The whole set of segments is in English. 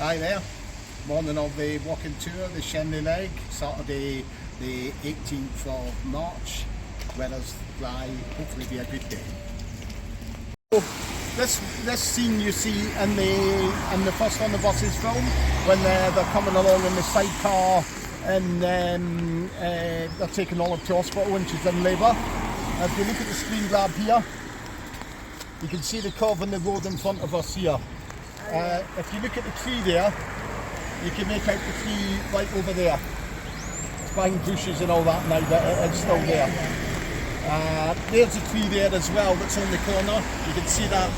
Hi there. Morning of the walking tour, the Shenley Leg, Saturday the 18th of March. Weather's dry, hopefully be a good day. This scene you see in the first on the buses film, when they're coming along in the sidecar and they're taking Olive to hospital when she's in labour. If you look at the screen grab here, you can see the curve in the road in front of us here. If you look at the tree there, you can make out the tree right over there. It's behind bushes and all that now, but it's still there. There's a tree there as well that's on the corner. You can see that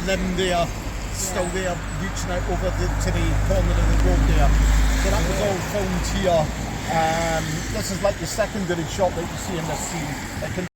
limb there, still there, reaching out over to the corner of the road there. So that was all filmed here. This is like the secondary shot that you see in this scene.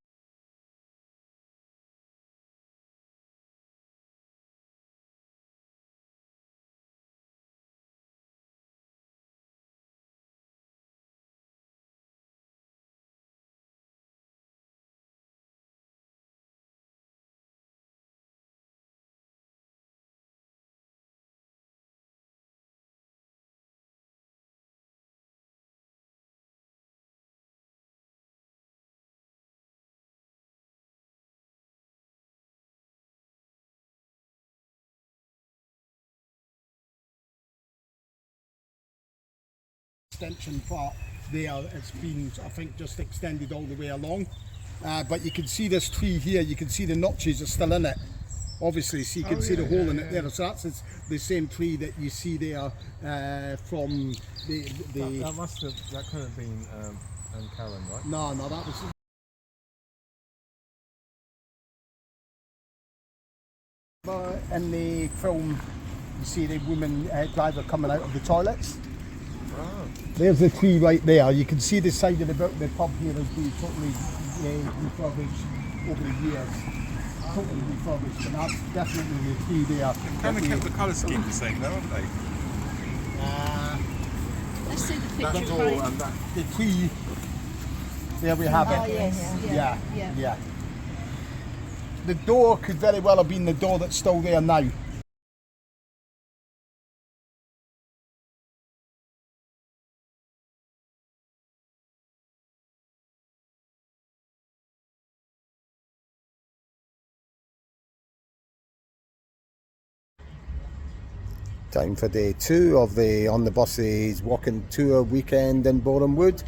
Extension part there, it's been, I think, just extended all the way along, but you can see this tree here, you can see the notches are still in it, obviously, so you can see the hole in it there. So that's the same tree that you see there from the that could have been Karen, right? No, that was in the film. You see the woman driver coming out of the toilets. Oh. There's the tree right there. You can see the side of the pub here has been totally refurbished over the years. Totally refurbished, and that's definitely the tree there. They've kind of kept the colour scheme the same though, haven't they? Let's see the picture. That's all, and that. The tree, there we have it. Oh, yes. Yeah. The door could very well have been the door that's still there now. Time for day 2 of the On the Buses walking tour weekend in Boreham Wood.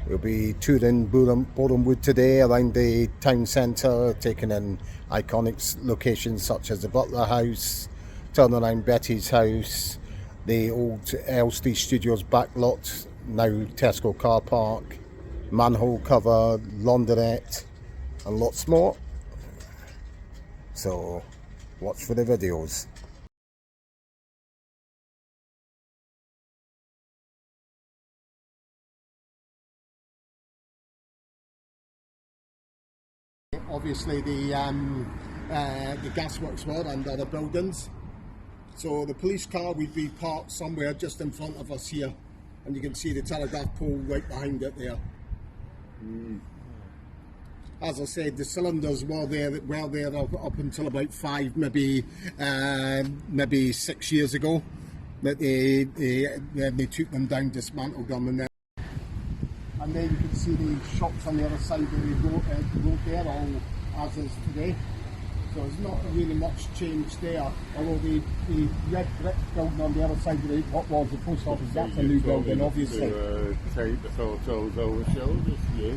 We'll be touring Boreham Wood today around the town centre, taking in iconic locations such as the Butler House, turnaround Betty's House, the old Elstree Studios backlot, now Tesco car park, manhole cover, laundrette, and lots more. So watch for the videos. Obviously the gasworks were and other buildings. So the police car would be parked somewhere just in front of us here, and you can see the telegraph pole right behind it there. As I said, the cylinders were there up until about 5, maybe 6 years ago. That they took them down, dismantled them, and then. And then you can see the shops on the other side of the road there, all as is today. So there's not really much change there. Although the red brick building on the other side of what was the post office, that's a new building, obviously. Take the photos over shoulders, yeah.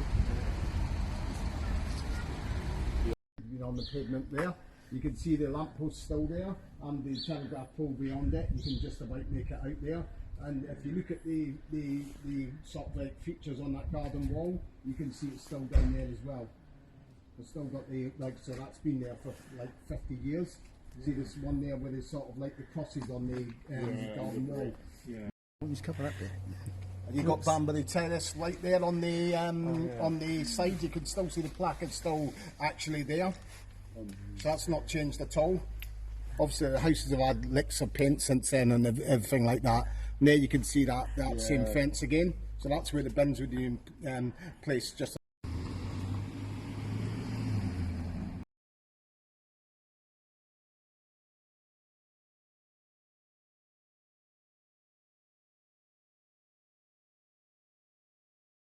On the pavement there, you can see the lamppost still there, and the telegraph pole beyond it. You can just about make it out there. And if you look at the sort of like features on that garden wall, you can see it's still down there as well. It's still got so that's been there for like 50 years. See this one there where there's sort of like the crosses on the garden wall. Yeah. What's covered up there? And you've got Banbury Terrace right there on the on the side. You can still see the placard still actually there. So that's not changed at all. Obviously the houses have had licks of paint since then and everything like that. And there you can see that same fence again. So that's where the bins would be placed just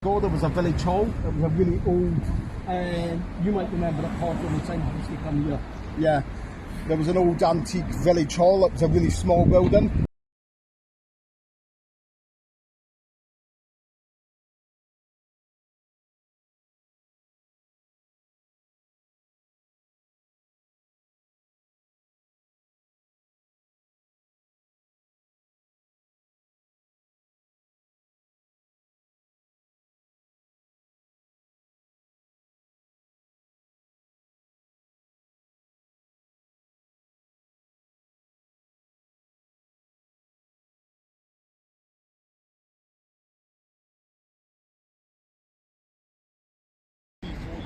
There was a village hall. It was a really old. You might remember it, Paul, from the time you used to come here. Yeah, there was an old antique village hall. It was a really small building.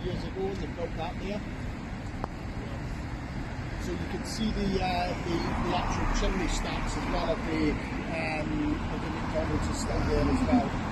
Years ago, and they built that there. So you can see the actual chimney stacks as well of the McDonald's is still there as well.